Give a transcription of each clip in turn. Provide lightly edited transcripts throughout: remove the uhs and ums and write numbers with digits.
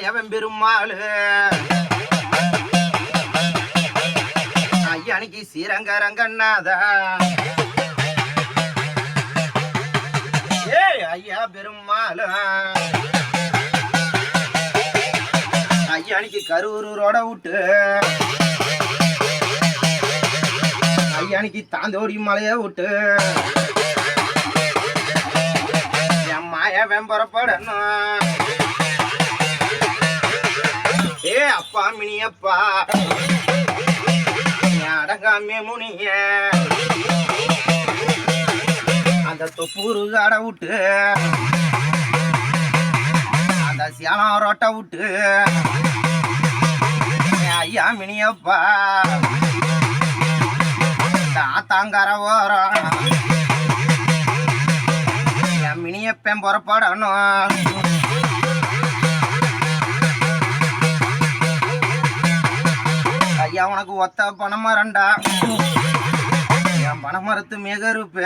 மாயவன் பெருமாள் ஐயானிக்கு ஸ்ரீரங்கரங்கநாதா ஐயா பெருமாள் ஐயானிக்கு கரூரோட விட்டு ஐயானிக்கு தாந்தோடி மலைய விட்டு என் மாயவன் புறப்படணும். அப்பா மினியப்பா அடங்காமே முனிய அந்த தொப்பூரு காடை விட்டு அந்த சேலம் ரோட்டை விட்டு ஐயா மினியப்பா ஆத்தாங்கர ஓரம் என் மினியப்பன் புறப்படணும். ஐயா உனக்கு ஒத்த பனைமரண்டா என் பனைமரத்து மிகருப்பு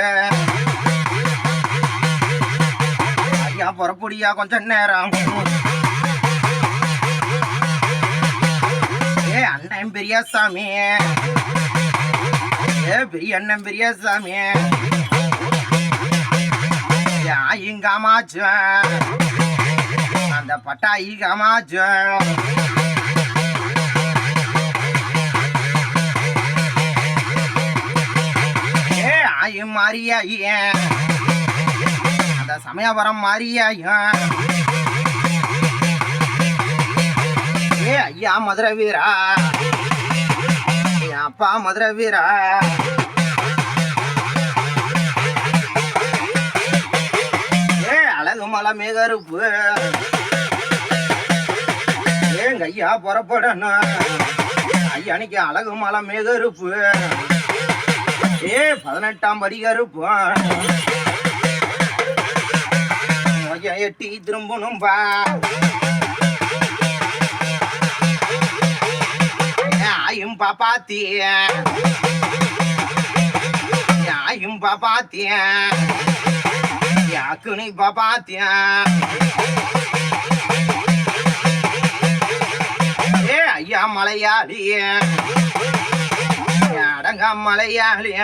ஐயா புறப்படியா கொஞ்சம் நேரம். அண்ணன் பெரியசாமி பெரிய அண்ணன் பெரியசாமி ஆயிங்காமாச்சு அந்த பட்டாயி காமாச்சு ஆயும் மாறியாய அந்த சமயபுரம் மாறியாய ஐயா மதுரை வீரா என் அப்பா மதுரை வீரா அழகு மலை மேகருப்பு எங்க ஐயா புறப்படணும். ஐயானிக்கு அழகு மலை மேகருப்பு 18ஆம் படி கருப்போம் எட்டி திரும்பணும்பா. ஆயும் பாப்பாத்திய ஆயும் பாப்பாத்திய யாக்குனி பாப்பாத்திய ஐயா மலையாளிய அடங்கா மலையாளிய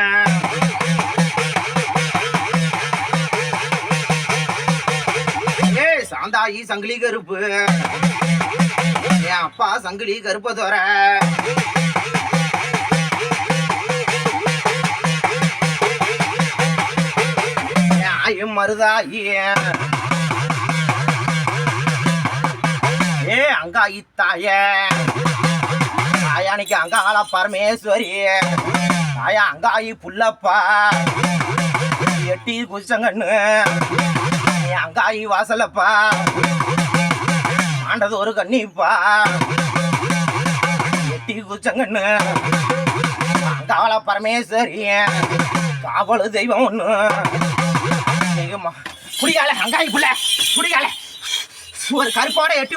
சாந்தாயி சங்கிலி கருப்பு என் அப்பா சங்கிலி கருப்ப தோற ஆயும் மருதாயி அங்காயி தாய ஆயானிக்கு அங்காள பரமேஸ்வரி ஆயா அங்காயி புல்லப்பா எட்டி குச்சங்கண்ணு அங்காயி வாசலப்பா ஆண்டது ஒரு கண்ணிப்பா எட்டி குச்சங்கண்ணு அங்காள பரமேஸ்வரி காவலு தெய்வம் ஒண்ணு குடிகால அங்காயி புள்ள குடிகால ஒரு கருப்போட எட்டி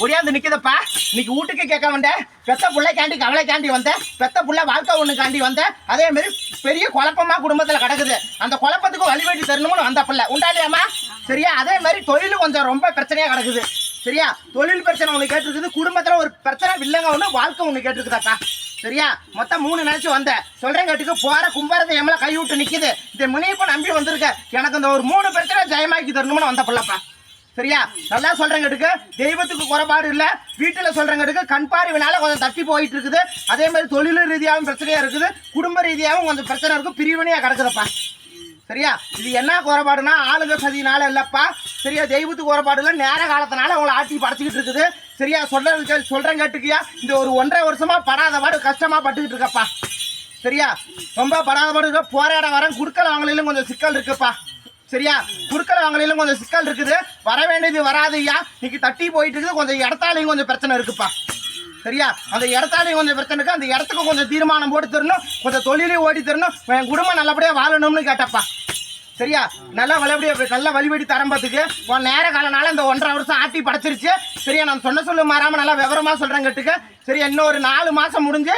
ஒடியாந்து நிக்குதப்பா. இன்னைக்கு வீட்டுக்கு கேட்க வந்தேன், பெத்த பிள்ளைக்காண்டி கவலைக்காண்டி வந்தேன், பெத்த பிள்ளை வாழ்க்கை ஒண்ணுக்காண்டி வந்தேன். அதே மாதிரி பெரிய குழப்பமா குடும்பத்துல கிடக்குது, அந்த குழப்பத்துக்கு வழிவெட்டி தரணும்னு வந்த பிள்ளை உண்டாலியாமா சரியா. அதே மாதிரி தொழில் கொஞ்சம் ரொம்ப பிரச்சனையா கிடக்குது சரியா. தொழில் பிரச்சனை ஒண்ணு கேட்டுருக்குது, குடும்பத்துல ஒரு பிரச்சனை வில்லங்க ஒண்ணு வாழ்க்கை ஒண்ணு கேட்டுருக்குதாக்கா சரியா. மொத்தம் 3 நினைச்சு வந்தேன் சொல்றேன் கேட்டுக்கு போற கும்பரத்தை எம்மள கை விட்டு நிக்குது. இந்த முனியப்ப நம்பி வந்திருக்க எனக்கு இந்த ஒரு 3 பிரச்சனை ஜெயமாக்கி தரணும்னு வந்த பிள்ளைப்பா சரியா. நல்லா சொல்றேங்கட்டுக்கு தெய்வத்துக்கு குறைபாடு இல்ல, வீட்டுல சொல்றேங்கட்டுக்கு கண் பார்வையினால கொஞ்சம் தட்டி போயிட்டு இருக்குது. அதே மாதிரி தொழில் ரீதியாகவும் பிரச்சனையா இருக்குது, குடும்ப ரீதியாகவும் கொஞ்சம் பிரச்சனை இருக்கும், பிரிவினையா கிடக்குதுப்பா சரியா. இது என்ன குறைபாடுனா ஆளுக சதினால இல்லப்பா சரியா. தெய்வத்துக்கு குறைபாடு இல்லை, நேர காலத்தினால அவங்களை ஆட்டி படைச்சிக்கிட்டு இருக்குது சரியா. சொல்றேன் கேட்டுக்கியா. இந்த ஒரு 1.5 வருஷமா படாத பாடு கஷ்டமா பட்டுக்கிட்டு இருக்கப்பா சரியா. ரொம்ப படாத பாடு போராட வரேன், குடுக்கல வாங்கலையிலும் கொஞ்சம் சிக்கல் இருக்குப்பா சரியா. குடுக்கல வாங்கலையிலும் கொஞ்சம் சிக்கல் இருக்குது, வர வேண்டியது வராதுயா. இன்னைக்கு தட்டி போயிட்டு இருக்குது, கொஞ்சம் இடத்தாலையும் கொஞ்சம் பிரச்சனை இருக்குப்பா சரியா. அந்த இடத்தாலையும் கொஞ்சம் பிரச்சனை இருக்கு, அந்த இடத்துக்கும் கொஞ்சம் தீர்மானம் போட்டு தரணும், கொஞ்சம் தொழிலையும் ஓடி தரணும், என் குடும்பம் நல்லபடியா வாழணும்னு கேட்டப்பா சரியா. நல்லா வழிபடி தரம்பத்துக்கு உன் நேர காலனால இந்த 1.5 வருஷம் ஆட்டி படைச்சிருச்சு சரியா. நான் சொல்ல மாறாம நல்லா விவரமா சொல்றேன் கேட்டுக்க சரியா. இன்னும் ஒரு 4 மாசம் முடிஞ்சு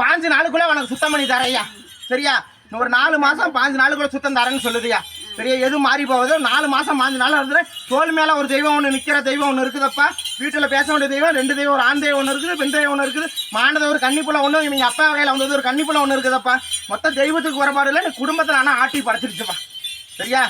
5 நாளுக்குள்ள உனக்கு சுத்தம் பண்ணி தரையா சரியா. இன்னும் ஒரு 4 மாசம் 5 நாளுக்குள்ள சுத்தம் தரேன்னு சொல்லுதுயா பெரிய எது மாறி போகுது 4 மாசம் 5 நாள் வந்து தோல் மேல ஒரு தெய்வம் ஒன்று நிக்கிற தெய்வம் ஒன்று இருக்குதப்பா. வீட்டுல பேச வேண்டிய தெய்வம் 2 தெய்வம், ஒரு ஆண் தெய்வம் ஒன்று இருக்குது, பெண் தெய்வம் ஒன்று இருக்குது, மானத ஒரு கன்னிப்புள்ள ஒன்று, இவங்க அப்பா வகையில வந்தது ஒரு கன்னிப்புள்ள ஒன்று இருக்குதப்பா. மொத்த தெய்வத்துக்கு வரப்பாடு இல்லை, நீ குடும்பத்துல ஆனா ஆட்டி படைச்சிருச்சுப்பா. சரியா?